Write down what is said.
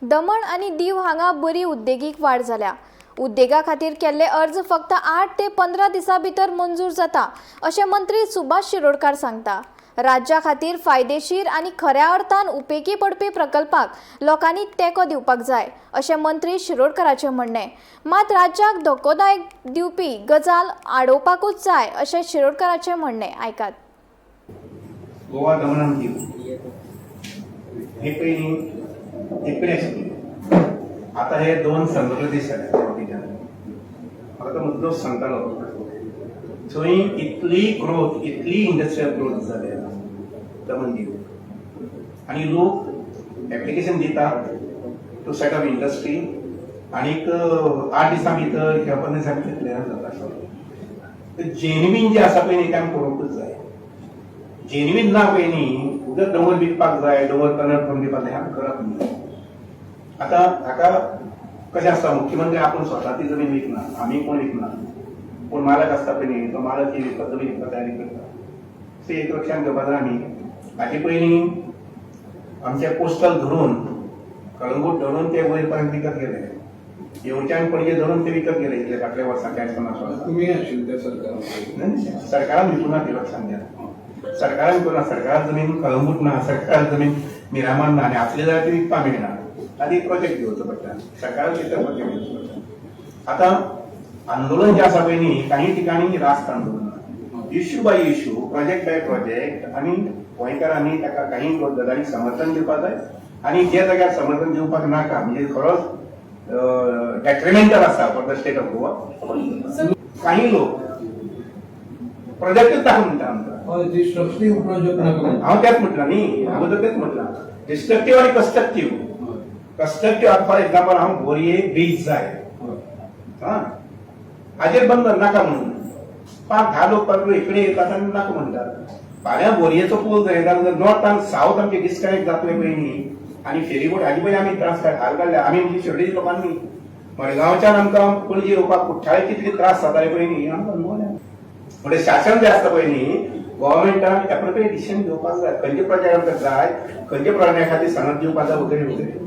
दमण आणि दीव हांगा बरी उद्देगीक वाढ जाल्या। उद्देगा खातीर केल्ले अर्ज फक्त 8 ते 15 दिसां भितर मंजूर जाता, अशें मंत्री सुभाष शिरोडकार सांगता। राज्या खातीर फायदेशीर आणि खऱ्या अर्थान उपेगी पडपी प्रकल्पाक लोकांनी तेंको दिवपाक जाय, अशें मंत्री शिरोडकाराचें म्हणणें। मात राज्याक धोकोदायक दिवपी गजाल आडोवपाकूच जाय, अशें शिरोडकाराचें म्हणणें। आयकात। गोवा दमण आणि दीव हे पयलीं आता हे दोन संघप्रदेश जाले। म्हाका तो मुद्दो सांगतालो, थंय इतली ग्रोथ, इतली इंडस्ट्रियल ग्रोथ जाल्या दमण दीव, आनी लोक एप्लिकेशन दितात टू सेट अप इंडस्ट्री, आनीक 8 दिसां भितर किंवा 15 दिसां भितर क्लियर जाता। जेन्युइन जे आसा पळय तें आमी करूंकूच जाय। जेन्युइन ना पळय उदक डोंगर विकपाक जाय, डोंगर कलर करून दिवपाक जाय, आमी करप न्ही। आता हाका कशें आसता, मुख्यमंत्री आपूण स्वता ती जमीन विकना, आमी कोण विकना, पूण मालक आसता पळय न्ही तो मालक ती विकपाक जमीन विकपाक तयारी करता। सो एक लक्षांत घेवपाक जाय आमी हाचे पयलीं आमचे पोस्टल धरून कळंगूट धरून ते वयर पर्यंत विकत गेले, येवच्यान पणजे धरून ते विकत गेले इतले फाटल्या वर्सां 50 वर्सां। तुम्ही आशिल्ले सरकार सरकारान विकूना ती लक्षांत घ्या। सरकारान विकूना, सरकार जमीन कळंगूट ना, सरकार जमीन मिरामार ना, आनी आसली जाल्यार ती विकपाक मेळना। आधी प्रोजेक्ट घेवचो पडटा, सरकारान कितें प्रोजेक्ट घेवचो पडटा। आता आंदोलन जे आसा पळय न्ही, काही ठिकाणी रास्त आंदोलन, issue bye issue, project by project, आनी गोंयकारांनी ताका काही गजालींक समर्थन दिवपाक जाय, आनी जे जाग्यार समर्थन दिवपाक नाका, म्हणजे खरोच डेट्रिमेंटल आसा for the state of Goa, काही लोक प्रोजेक्टच दाखोवन दिता आमकां। डिस्ट्रक्टिव्ह प्रोजेक्ट हांव तेच म्हटलां न्ही, अगोदर तेच म्हटलां, डिस्ट्रक्टिव्ह आनी कन्स्ट्रक्टिव्ह। कन्स्ट्रक्टिव्ह फॉर एक्झाम्पल हांव बोरये ब्रीज जाय, हाजेर बंदन नाका म्हणून 5-10 लोक इकडे येतात आनी नाका म्हणटात। फाल्यां बोरयेचो पूल जाय जाल्यार नॉर्थ आनी साऊथ आमचे डिस्कनेक्ट जातले पळय न्ही, आनी फेरीबोट हाजे पयलीं आमी त्रास हाल काडले, आमी म्हणजे शेवटी लोकांनी मडगांवच्यान आमकां पणजे येवपाक कुठ्ठाळे कितले त्रास जाताले पळय न्ही, आमकां अनुभवल्या। म्हणजे शासन जे आसता पळय न्ही, गव्हर्मेंटान एप्रोप्रिएट डिसिजन घेवपाक जाय, खंयचे प्रोजेक्ट आमकां जाय, खंयचे प्रोजेक्टा खातीर सनद दिवपाक जाय वगैरे वगैरे।